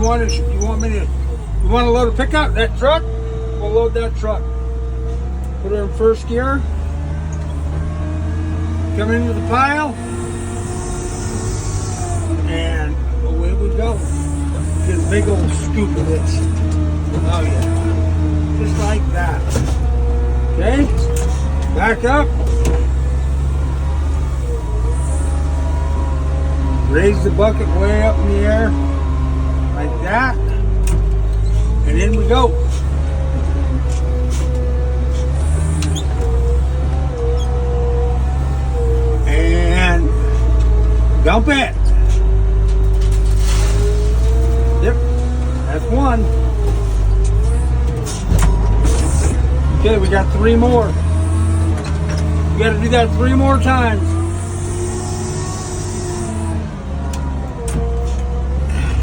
want to load a pickup, that truck? We'll load that truck. Put her in first gear. Come into the pile. And away we go. Get a big old scoop of this. Oh yeah. Just like that. Okay? Back up. Raise the bucket way up in the air. Like that. And in we go. And dump it. Yep, that's one. Okay, we got 3 more. We got to do that 3 more times.